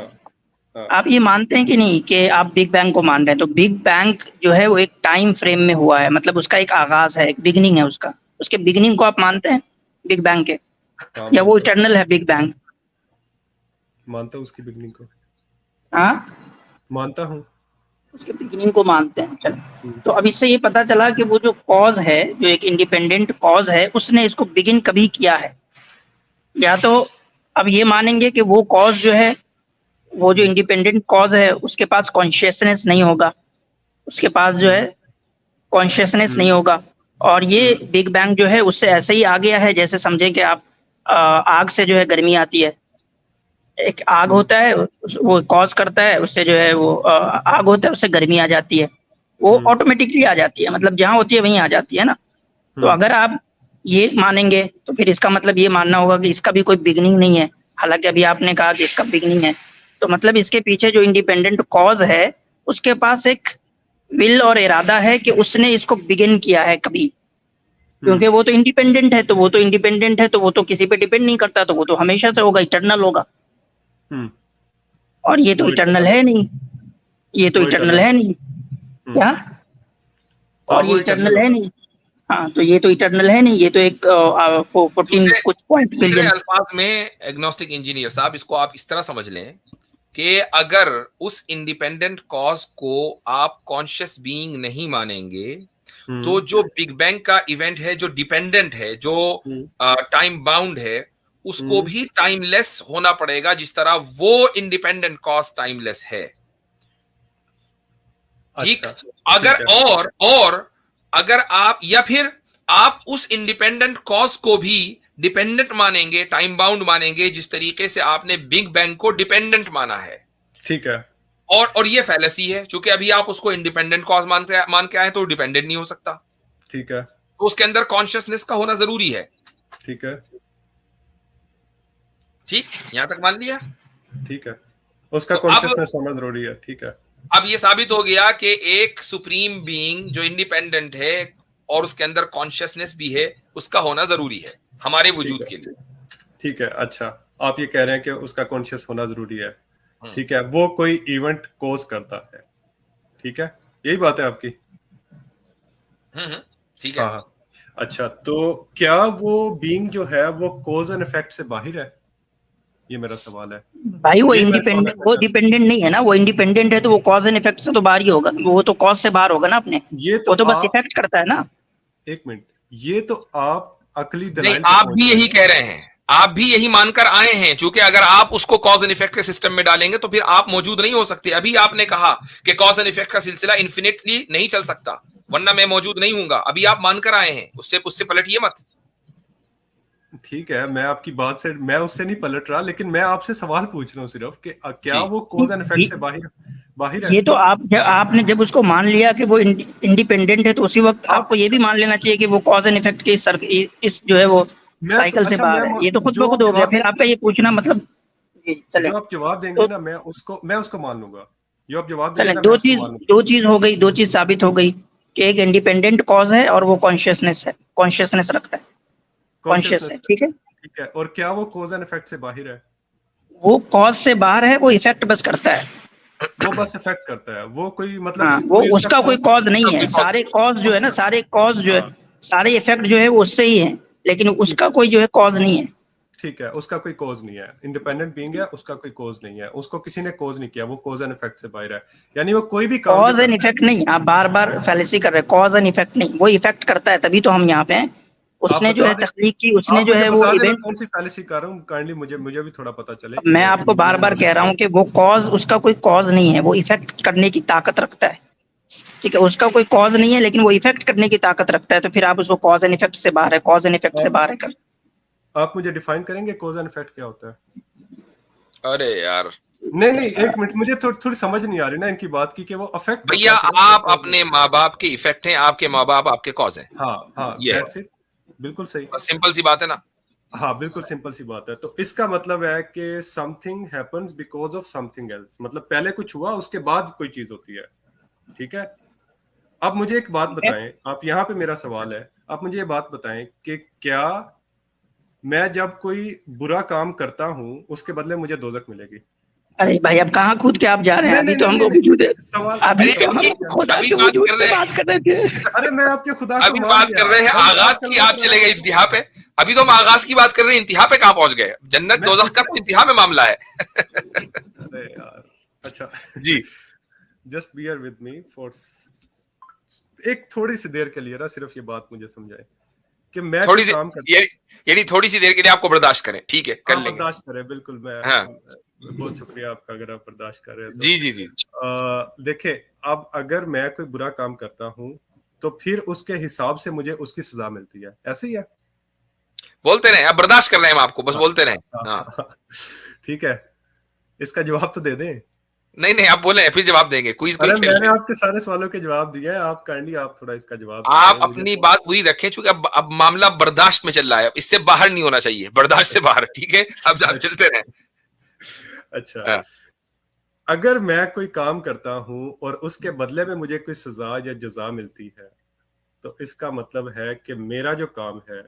आप ये मानते हैं कि नहीं कि आप बिग बैंग को मान रहे हैं, तो बिग बैंग जो है वो एक टाइम फ्रेम में हुआ है, मतलब उसका एक आगाज है, एक बिगिनिंग है उसका, उसके बिगिनिंग को आप मानते हैं बिग बैंग के, या वो इटर्नल है बिग बैंग? मानता हूँ उसकी बिगिनिंग को, हाँ मानता हूँ उसके बिगिनिंग को मानते हैं। चलो, तो अब इससे ये पता चला कि वो जो कॉज है, जो एक इंडिपेंडेंट कॉज है, उसने इसको बिगिन कभी किया है। या तो अब ये मानेंगे कि वो कॉज जो है, वो जो इंडिपेंडेंट कॉज है, उसके पास कॉन्शियसनेस नहीं होगा, उसके पास जो है कॉन्शियसनेस नहीं होगा, और ये बिग बैंग जो है उससे ऐसे ही आ गया है, जैसे समझे कि आप आग से जो है गर्मी आती है, एक आग होता है वो कॉज करता है, उससे जो है वो आग होता है, उससे गर्मी आ जाती है, वो ऑटोमेटिकली आ जाती है, मतलब जहां होती है वहीं आ जाती है ना। तो अगर आप ये मानेंगे तो फिर इसका मतलब ये मानना होगा कि इसका भी कोई बिगनिंग नहीं है, हालांकि अभी आपने कहा कि इसका बिगनिंग है। तो मतलब इसके पीछे जो इंडिपेंडेंट कॉज है उसके पास एक विल और इरादा है कि उसने इसको बिगिन किया है कभी, क्योंकि वो तो इंडिपेंडेंट है, तो वो तो इंडिपेंडेंट है, तो वो तो किसी पे डिपेंड नहीं करता, तो वो तो हमेशा से होगा, इटर्नल होगा। और ये तो इटर्नल है नहीं, ये तो इटर्नल है नहीं, क्या? और ये इटर्नल है नहीं, हाँ, तो ये तो इटर्नल है नहीं, ये तो एक 14 कुछ पॉइंट बिलियन। अल्फाज में एग्नोस्टिक इंजीनियर साहब, इसको आप इस तरह समझ लें कि अगर उस इंडिपेंडेंट कॉज को आप कॉन्शियस बीइंग नहीं मानेंगे, तो जो बिग बैंग का इवेंट है, जो डिपेंडेंट है, जो टाइम बाउंड है, उसको भी टाइमलेस होना पड़ेगा, जिस तरह वो इंडिपेंडेंट कॉज टाइमलेस है। ठीक? अगर और अगर आप, या फिर आप उस इंडिपेंडेंट कॉज को भी डिपेंडेंट मानेंगे, टाइम बाउंड मानेंगे, जिस तरीके से आपने बिग बैंग को डिपेंडेंट माना है, ठीक है, और ये फैलेसी है, क्योंकि अभी आप उसको इंडिपेंडेंट कॉज मान के आए तो डिपेंडेंट नहीं हो सकता। ठीक है, तो उसके अंदर कॉन्शियसनेस का होना जरूरी है। ठीक है, ठीक, यहां तक मान लिया। ठीक है, उसका तो कॉन्शियसनेस होना जरूरी है। ठीक है, अब ये साबित हो गया कि एक सुप्रीम बीइंग जो इंडिपेंडेंट है और उसके अंदर कॉन्शियसनेस भी है, उसका होना जरूरी है हमारे वजूद के लिए। ठीक है। अच्छा, आप ये कह रहे हैं कि उसका कॉन्शियस होना जरूरी है। हम्म। ठीक है, वो कोई इवेंट कोज करता है। ठीक है, यही बात है आपकी। ठीक है। हाँ हाँ। अच्छा, तो क्या वो बीइंग जो है वो कोज एंड इफेक्ट से बाहर है? ये मेरा सवाल है। भाई वो ये मैं इंडिपेंडेंट, सवाल वो करना- डिपेंडेंट नहीं है ना, वो इंडिपेंडेंट है तो वो कॉज एंड इफेक्ट से तो बाहर ही होगा, वो तो कॉज से बाहर होगा ना अपने, ये वो तो बस आप इफेक्ट करता है ना। एक मिनट, ये तो आप अकली नहीं, दलाइल पे आप पहुंच भी रहे यही हैं। कह रहे हैं, आप भी यही मानकर आए हैं, क्योंकि अगर आप उसको कॉज एंड इफेक्ट के सिस्टम में डालेंगे तो फिर आप मौजूद नहीं हो सकते। अभी आपने कहा कि कॉज एंड इफेक्ट का सिलसिला इन्फिनिटली नहीं चल सकता, वरना मैं मौजूद नहीं हूंगा। अभी आप मानकर आए हैं, उससे पलटिए मत। ठीक है, मैं आपकी बात से, मैं उससे नहीं पलट रहा, लेकिन मैं आपसे सवाल पूछ रहा हूँ सिर्फ कि क्या जी। वो कोज एंड इफेक्ट से बाहर बाहर है? ये तो आपने जब उसको मान लिया कि वो इंडिपेंडेंट है तो उसी वक्त आपको ये भी मान लेना चाहिए कि वो कॉज एंड इफेक्ट के इस जो है वो मैं तो साइकिल से अच्छा, बाहर है। ये तो खुद ब जो खुद आप हो गया, जवाब फिर आपका ये पूछना मतलब। जी, चलें। जो आप जवाब देंगे तो ना, मैं उसको मान लूंगा। जो आप जवाब देंगे चलें, ना, मैं उसको मान लूंगा। दो चीज हो गई, दो चीज साबित हो गई कि एक इंडिपेंडेंट कॉज है और वो कॉन्शियसनेस है, कॉन्शियसनेस रखता है, कॉन्शियस है, कॉन्शियसनेस। ठीक है। ठीक है, और क्या वो कोज एंड इफेक्ट से बाहर है? वो कॉज से बाहर है, वो इफेक्ट बस करता है। वो बस इफेक्ट करता है, वो कोई मतलब हाँ, कि वो कोई उसका उसका कोई कॉज कॉज नहीं उसका है, कोई cause सारे कॉज जो है ना, उसका। सारे कॉज जो है, हाँ, सारे इफेक्ट जो है वो उससे ही है, लेकिन ठीक उसका कोई जो है कॉज नहीं है। ठीक है, उसका कोई कॉज नहीं है। इंडिपेंडेंट बीइंग है, उसका कोई कॉज नहीं है, उसको किसी ने कॉज नहीं किया, वो कॉज एंड इफेक्ट से बाहर है। यानी वो कोई भी काम जो कॉज एंड करता है। इफेक्ट नहीं, आप बार बार फैलेसी कर रहे हैं, कॉज एंड इफेक्ट नहीं, वो इफेक्ट करता है, तभी तो हम यहाँ पे हैं। आप उसने जो बता है दें, तख्लीक की, उसने आप जो मुझे है वो बता दें मैं इवेंट। कौन सी फैलेसी कर रहा हूँ, काइंडली मुझे भी थोड़ा पता चले अब कि मैं मैं आपको बार मुझे बार मालूम कह रहा हूँ कि वो कॉज, उसका कोई कॉज नहीं है, वो इफेक्ट करने की ताकत रखता है, ठीक है। उसका कोई कॉज नहीं है लेकिन वो इफेक्ट करने की ताकत रखता है, तो फिर आप उसको कॉज एंड इफेक्ट से बाहर है, कॉज एंड इफेक्ट से आप बाहर है कर। आप मुझे डिफाइन करेंगे कॉज एंड इफेक्ट क्या होता है? अरे यार नहीं नहीं, एक मिनट, मुझे थोड़ी समझ नहीं आ रही ना इनकी बात की कि वो अफेक्ट होता भैया, है सिर्फ, आप cause अपने नहीं माँ बाप के इफेक्ट हैं, आपके माँ बाप आपके कॉज हैं। होता। हाँ हाँ, ये है, दैट्स इट, बिल्कुल सही। बस सिंपल सी बात है ना। हाँ, बिल्कुल सिंपल सी बात है। तो इसका मतलब है कि something happens because of something else, मतलब पहले कुछ हुआ, उसके बाद कोई चीज होती है। ठीक है, अब मुझे एक बात बताएं, आप यहाँ पे मेरा सवाल है, आप मुझे ये बात बताएं कि क्या मैं जब कोई बुरा काम करता हूँ उसके बदले मुझे दोजख मिलेगी? अरे भाई, अब कहाँ कूद के आप जा रहे हैं, नहीं अभी नहीं तो नहीं हम नहीं लोग वजूद है, नहीं, सवाल अभी अरे तो हम अभी सवाल खुदा अभी के बात वजूद कर पे रहे बात कर रहे थे। अरे मैं आपके खुदा को अभी मान बात लिया। कर रहे हैं बंद आगाज आजकल की, मत आप चले गए लड़ाओ। इंतहा पे। अभी तो हम आगाज की बात कर रहे हैं, इंतहा पे कहाँ पहुंच गए? जन्नत मैं दोजख का उससे तो इंतहा में मामला है। अरे यार, अच्छा जी। Just bear with me for एक थोड़ी सी देर के लिए ना, सिर्फ ये बात मुझे समझाए कि मैं कोई थोड़ी काम देर, यानी थोड़ी सी देर के लिए आपको बर्दाश्त करें, ठीक है, कर हाँ, लेंगे। बर्दाश्त करें, बिल्कुल। मैं हाँ बहुत शुक्रिया आपका अगर आप बर्दाश्त कर रहे हैं तो। जी जी जी। देखिए, अब अगर मैं कोई बुरा काम करता हूँ तो फिर उसके हिसाब से मुझे उसकी सजा मिलती है, ऐसे ही है? बोलते रहे, अब बर्दाश्त कर रहे हैं हम आपको, बस हाँ, बोलते रहे। हाँ, हाँ, हाँ, ठीक है, इसका जवाब तो दे दें। नहीं नहीं, आप बोले फिर जवाब देंगे, क्विज कोई अरे खेल मैंने रहे। आपके सारे सवालों के जवाब दिए हैं, आप काइंडली आप थोड़ा इसका जवाब आप दें मुझे। अपनी बात पूरी रखें, चूंकि अब मामला बर्दाश्त में चल रहा है, इससे बाहर नहीं होना चाहिए, बर्दाश्त से बाहर, ठीक है। अब आप चलते रहे। अच्छा, हाँ, अगर मैं कोई काम करता हूं और उसके बदले में मुझे कोई सजा या जजा मिलती है, तो इसका मतलब है कि मेरा जो काम है,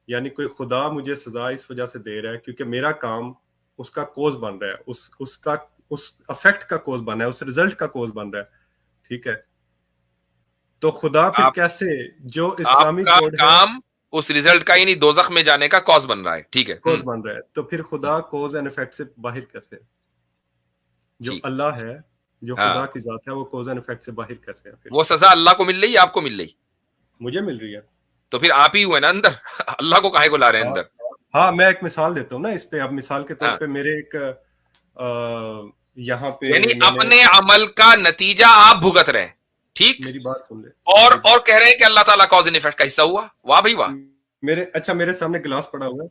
यानी कोई खुदा मुझे सजा इस वजह से दे रहा है क्योंकि मेरा काम उसका कोज बन रहा है, उस अफेक्ट का कोज बन रहा है, उस रिजल्ट का कोज बन रहा है। ठीक है, तो खुदा फिर कैसे, जो इस्लामी आपका कोड है, काम उस रिजल्ट का, यानी दोजख में जाने का कॉज बन रहा है, ठीक है। कोज बन रहा है, तो फिर खुदा कोज एंड इफेक्ट से बाहर कैसे? जो ठीक। अल्लाह है, जो हाँ, खुदा की जात है, वो कोज एंड इफेक्ट से बाहर कैसे है? फिर वो सजा अल्लाह को मिल रही है, आपको मिल रही? मुझे मिल रही है। तो फिर आप ही हुए ना अंदर। अल्लाह को काहे को ला रहे हैं हाँ अंदर? हाँ, मैं एक मिसाल देता हूँ ना इस पे। अब मिसाल के तौर हाँ, पे मेरे एक यहाँ पे यानी मैंने, अपने अमल का नतीजा आप भुगत रहे हैं, ठीक। मेरी बात सुन ले, और कह रहे हैं कि अल्लाह ताला कॉज एंड इफेक्ट का हिस्सा हुआ। वाह भाई वाह। मेरे सामने गिलास पड़ा हुआ है,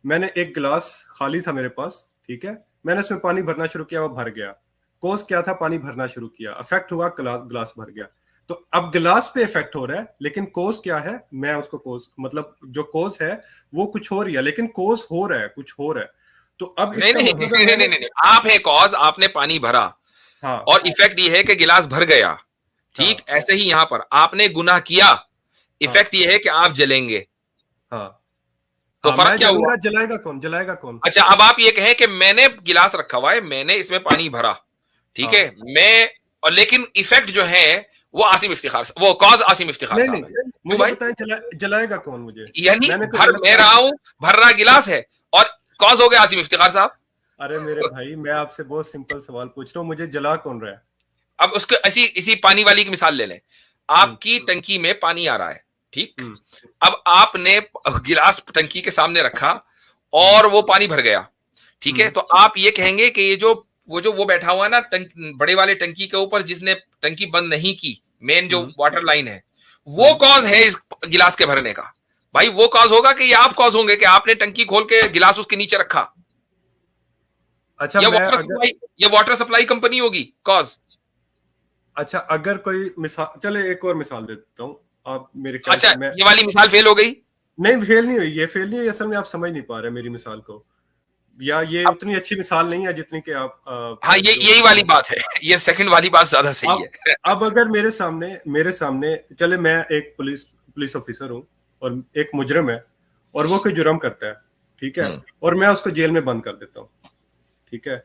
मैंने एक गिलास खाली था मेरे पास, ठीक है, मैंने उसमें पानी भरना शुरू किया, वो भर गया। कॉज क्या था, पानी भरना शुरू किया, इफेक्ट हुआ, ग्लास भर गया। तो अब ग्लास पे इफेक्ट हो रहा है, लेकिन कॉज क्या है, मैं उसको कॉज मतलब जो कॉज है वो कुछ हो रही है, लेकिन कॉज हो रहा है, कुछ हो रहा है। तो अब नहीं नहीं मतलब नहीं नहीं नहीं, आप है कॉज, आपने पानी भरा, हाँ और इफेक्ट ये है कि गिलास भर गया, ठीक। हाँ ऐसे ही यहां पर आपने गुनाह किया, इफेक्ट ये है कि आप जलेंगे। हाँ तो हाँ, फर्क मैं क्या हुआ? जलूंगा, जलाएगा कौन, जलाएगा कौन? अच्छा, अब आप ये कहें कि मैंने गिलास रखा हुआ है, मैंने इसमें पानी भरा, ठीक है, हाँ मैं, और लेकिन इफेक्ट जो है वो आसिम इफ्तिखार, वो कॉज आसिम इफ्तिखार नहीं साहब है। नहीं, क्यों मुझे भाई? बताएं, जलाएगा कौन मुझे? यानी मैंने तो भर गलत मैं काम। रहा हूं, भर रहा गिलास है, और कॉज हो गया आसिम इफ्तिखार साहब। अरे मेरे भाई, मैं आपसे बहुत सिंपल सवाल पूछ रहा हूँ, मुझे जला कौन रहा है? अब उसको ऐसी इसी पानी वाली की मिसाल ले लें। हम्म आपकी टंकी में पानी आ रहा है, ठीक। हम्म अब आपने गिलास टंकी के सामने रखा हम्म और वो पानी भर गया, ठीक है। हम्म तो आप ये कहेंगे कि ये जो वो बैठा हुआ है ना बड़े वाले टंकी के ऊपर, जिसने टंकी बंद नहीं की, मेन जो हम्म वाटर लाइन है, वो हम्म। कॉज है इस गिलास के भरने का। भाई वो कॉज होगा कि ये आप कॉज होंगे कि आपने टंकी खोल के गिलास उसके नीचे रखा, अच्छा या मैं वाटर अगर सप्लाई, या वाटर सप्लाई कंपनी होगी कॉज। अच्छा अगर कोई मिसाल, चले एक और मिसाल दे देता हूँ। आप मेरे ख्याल अच्छा, से मैं ये वाली मिसाल फेल हो गई। नहीं, फेल नहीं हुई, ये फेल नहीं हुई, असल में आप समझ नहीं पा रहे मेरी मिसाल को, या ये अब उतनी अच्छी मिसाल नहीं है जितनी कि आप हाँ, ये जो यही वाली बात है, ये सेकंड वाली बात ज्यादा सही अब है। अब अगर मेरे सामने चले, मैं एक पुलिस ऑफिसर हूँ और एक मुजरिम है, और वो कोई जुर्म करता है, ठीक है, और मैं उसको जेल में बंद कर देता हूँ, ठीक है।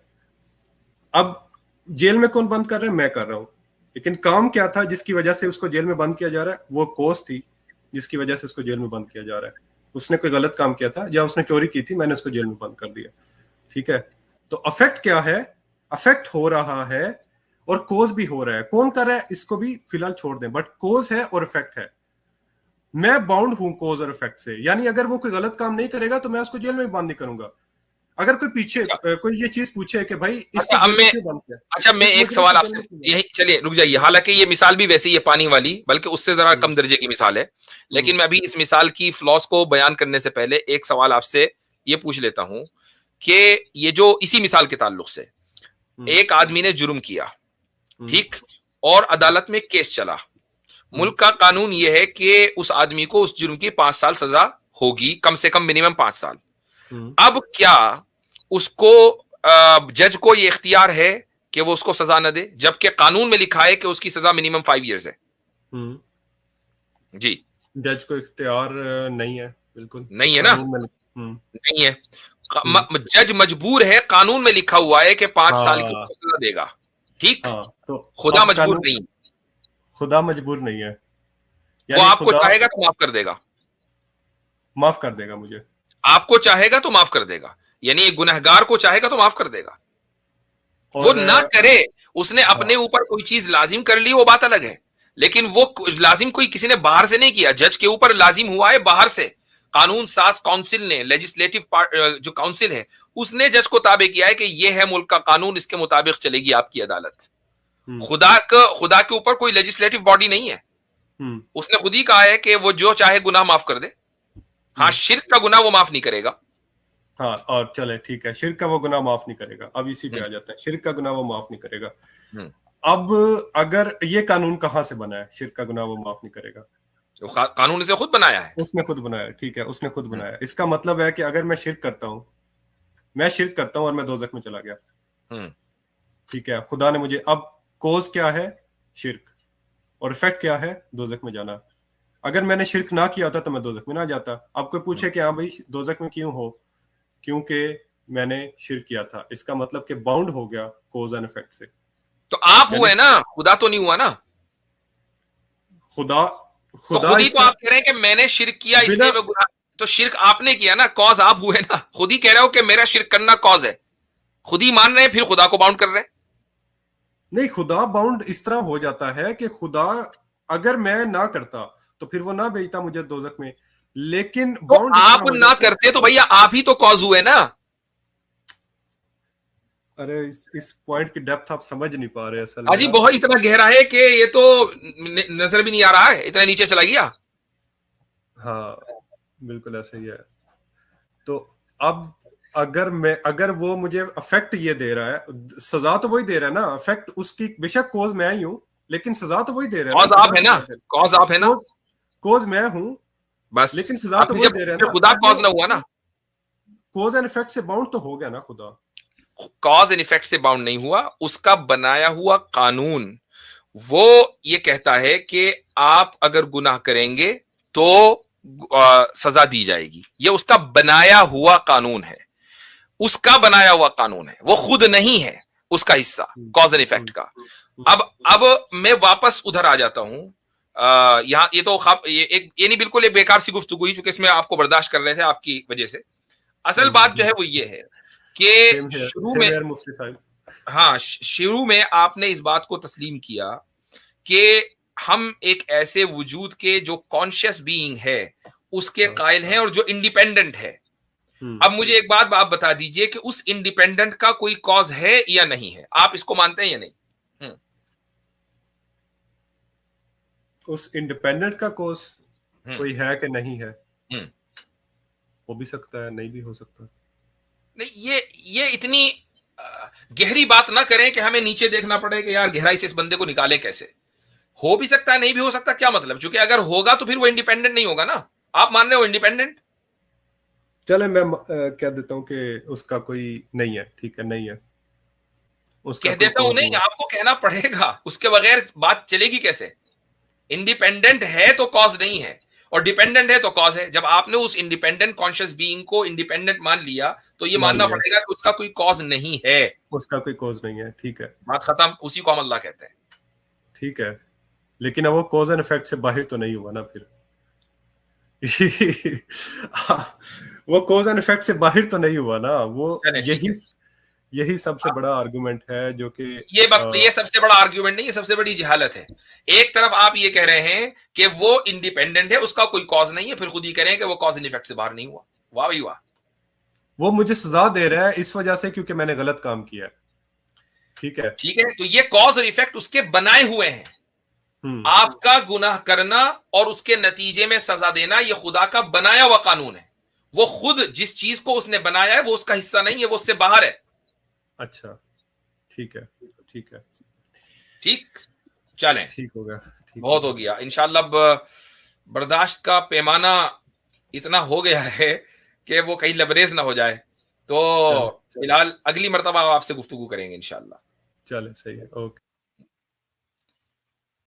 अब जेल में कौन बंद कर रहा है? मैं कर रहा हूँ, लेकिन काम क्या था जिसकी वजह से उसको जेल में बंद किया जा रहा है? वो कॉज थी जिसकी वजह से उसको जेल में बंद किया जा रहा है। उसने कोई गलत काम किया था या उसने चोरी की थी, मैंने उसको जेल में बंद कर दिया, ठीक है। तो अफेक्ट क्या है? अफेक्ट हो रहा है और कोज भी हो रहा है। कौन कर रहा है इसको भी फिलहाल छोड़ दें, बट कोज है और इफेक्ट है। मैं बाउंड हूं कोज और इफेक्ट से, यानी अगर वो कोई गलत काम नहीं करेगा तो मैं उसको जेल में भी बंद नहीं करूंगा। अगर कोई पीछे कोई ये चीज पूछे कि भाई अच्छा, इसको अब जेल में मैं, क्यों बंद किया, अच्छा मैं इस एक मुजरिम सवाल को जेल आपसे, में क्यों बंद यही चलिए रुक जाइए, हालांकि ये मिसाल भी वैसे ही है पानी वाली, बल्कि उससे जरा किया? कम दर्जे की मिसाल है। लेकिन मैं अभी इस मिसाल की फ्लॉस को बयान करने से पहले एक सवाल आपसे ये पूछ लेता हूं कि ये जो इसी मिसाल के ताल्लुक से, एक आदमी ने जुर्म किया, ठीक, और अदालत में केस चला। मुल्क का कानून यह है कि उस आदमी को उस जुर्म की 5 साल सजा होगी, कम से कम मिनिमम 5 साल। अब क्या उसको जज को ये इख्तियार है कि वो उसको सजा न दे, जबकि कानून में लिखा है कि उसकी सजा मिनिमम 5 इयर्स है? जी जज को इख्तियार नहीं है, बिल्कुल नहीं है ना? कानून में। नहीं है। जज मजबूर है, कानून में लिखा हुआ है कि 5 साल की हाँ उसको सजा देगा, ठीक। हाँ, तो खुदा अब मजबूर कानून, नहीं, खुदा मजबूर नहीं है, वो यानी आपको खुदा चाहेगा तो माफ कर देगा, माफ कर देगा मुझे। आपको चाहेगा तो माफ कर देगा, यानी एक गुनहगार को चाहेगा तो माफ कर देगा। वो और ना करे, उसने अपने हाँ ऊपर कोई चीज लाजिम कर ली, वो बात अलग है, लेकिन वो लाजिम कोई किसी ने बाहर से नहीं किया, जज के ऊपर लाजिम हुआ है बाहर से। कानून साज काउंसिल ने, लेजिस्लेटिव जो काउंसिल है, उसने जज को ताबे किया है कि ये है मुल्क का कानून, इसके मुताबिक चलेगी आपकी अदालत। खुदा के ऊपर कोई लेजिस्लेटिव बॉडी नहीं है, उसने खुद ही कहा है कि वो जो चाहे गुनाह माफ कर दे। हाँ, शिर्क का गुनाह वो माफ नहीं करेगा। हाँ, और चले ठीक है, शिर्क का वो गुनाह माफ नहीं करेगा। अब इसी पे आ जाते हैं, शिर्क का गुनाह वो माफ नहीं करेगा। अब अगर ये कानून कहाँ से बना है, शिर्क का गुनाह वो माफ नहीं करेगा? तो कानून इसे खुद बनाया है, उसने खुद बनाया, ठीक है, उसने खुद बनाया। इसका मतलब है कि अगर मैं शिर्क करता हूँ, और मैं दोजख में चला गया, ठीक है, खुदा ने मुझे, अब कोज क्या है? शिर्क, और इफेक्ट क्या है? दोजख में जाना। अगर मैंने शिर्क ना किया होता तो मैं दोजख में ना जाता। अब कोई पूछे कि हाँ भाई दोजख में क्यों हो? क्योंकि मैंने शिर्क किया था। इसका मतलब कि बाउंड हो गया कोज एंड इफेक्ट से। तो आप हुए ना, खुदा तो नहीं हुआ ना। खुदा तो खुद ही तो आप कह रहे हैं कि मैंने शिर्क किया इसलिए मैं गुनाह, तो शिर्क आपने किया ना, कॉज आप हुए ना। खुद ही कह रहे हो कि मेरा शिर्क करना कॉज है, खुद ही मान रहे हैं, फिर खुदा को बाउंड कर रहे हैं। नहीं, खुदा बाउंड इस तरह हो जाता है कि खुदा अगर मैं ना करता तो फिर वो ना भेजता मुझे दोजख में, लेकिन तो बाउंड आप ना करते तो भैया आप ही तो कॉज हुए ना। अरे इस पॉइंट की डेप्थ आप समझ नहीं पा रहे असल अजी में। बहुत इतना गहरा है कि ये तो नजर भी नहीं आ रहा है, इतना नीचे चला गया। हाँ बिल्कुल ऐसा ही है। तो अब अगर वो मुझे अफेक्ट ये दे रहा है, सजा तो वही दे रहा है ना, अफेक्ट उसकी बेशक कॉज मैं ही हूँ, लेकिन सजा तो वही दे रहा है। कॉज आप है ना, कॉज आप है ना, कॉज मैं हूँ, बस लेकिन सजा तो वही दे रहा है ना। खुदा कॉज ना हुआ ना, कॉज एंड इफेक्ट से बाउंड तो हो गया ना खुदा। कॉज एंड इफेक्ट से बाउंड नहीं हुआ, उसका बनाया हुआ कानून वो ये कहता है कि आप अगर गुनाह करेंगे तो सजा दी जाएगी। ये उसका बनाया हुआ कानून है, उसका बनाया हुआ कानून है, वो खुद नहीं है उसका हिस्सा कॉज एंड इफेक्ट का। अब मैं वापस उधर आ जाता हूं। यहाँ ये तो ये नहीं, बिल्कुल एक बेकार सी गुफ्तगू हुई, चूंकि इसमें आपको बर्दाश्त कर रहे थे आपकी वजह से। असल बात जो है वो ये है कि शुरू में, मुफ्ती साहब, हाँ, शुरू में आपने इस बात को तस्लीम किया कि हम एक ऐसे वजूद के जो कॉन्शियस बीइंग है उसके कायल हैं और जो इंडिपेंडेंट है। अब मुझे एक बात आप बता दीजिए कि उस इंडिपेंडेंट का कोई कॉज है या नहीं है, आप इसको मानते हैं या नहीं? उस इंडिपेंडेंट का कॉज कोई है कि नहीं है? हो भी सकता है, नहीं भी हो सकता। नहीं, ये इतनी गहरी बात ना करें कि हमें नीचे देखना पड़े कि यार गहराई से इस बंदे को निकाले कैसे। हो भी सकता है, नहीं भी हो सकता, क्या मतलब? क्योंकि अगर होगा तो फिर वो इंडिपेंडेंट नहीं होगा ना। आप मान रहे हो इंडिपेंडेंट? चले मैं कह देता हूं कि उसका कोई नहीं है, ठीक है, नहीं है, उसका कह देता हूं नहीं, आपको कहना पड़ेगा, उसके बगैर बात चलेगी कैसे? इंडिपेंडेंट है तो कॉज नहीं है, और डिपेंडेंट है तो कॉज है। जब आपने उस इंडिपेंडेंट कॉन्शियस बीइंग को इंडिपेंडेंट मान लिया तो ये मानना पड़ेगा कि उसका कोई कॉज नहीं है, उसका कोई कॉज नहीं है, ठीक है, बात खत्म। उसी को हम अल्लाह कहते हैं, ठीक है। लेकिन अब वो कॉज एंड इफेक्ट से बाहर तो नहीं हुआ ना फिर। वो कॉज एंड इफेक्ट से बाहर तो नहीं हुआ ना, वो यही सबसे बड़ा आर्गुमेंट है जो कि ये सबसे बड़ा आर्गुमेंट नहीं, ये सबसे बड़ी जहालत है। एक तरफ आप ये कह रहे हैं कि वो इंडिपेंडेंट है, उसका कोई कॉज नहीं है, फिर खुद ही कह रहे हैं कि वो कॉज एंड इफेक्ट से बाहर नहीं हुआ। वाह भाई वाह, वो मुझे सजा दे रहा है इस वजह से क्योंकि मैंने गलत काम किया, ठीक है, ठीक है। तो ये कॉज और इफेक्ट उसके बनाए हुए हैं। आपका गुनाह करना और उसके नतीजे में सजा देना ये खुदा का बनाया हुआ कानून है। वो खुद जिस चीज को उसने बनाया है वो उसका हिस्सा नहीं है, वो उससे बाहर है। अच्छा, ठीक है, ठीक है, ठीक, चलें, ठीक हो गया, बहुत हो गया। इंशाअल्लाह अब बर्दाश्त का पैमाना इतना हो गया है कि वो कहीं लबरेज ना हो जाए। तो फिलहाल अगली मर्तबा आपसे गुफ्तगू करेंगे इंशाअल्लाह। चले, सही है, ओके।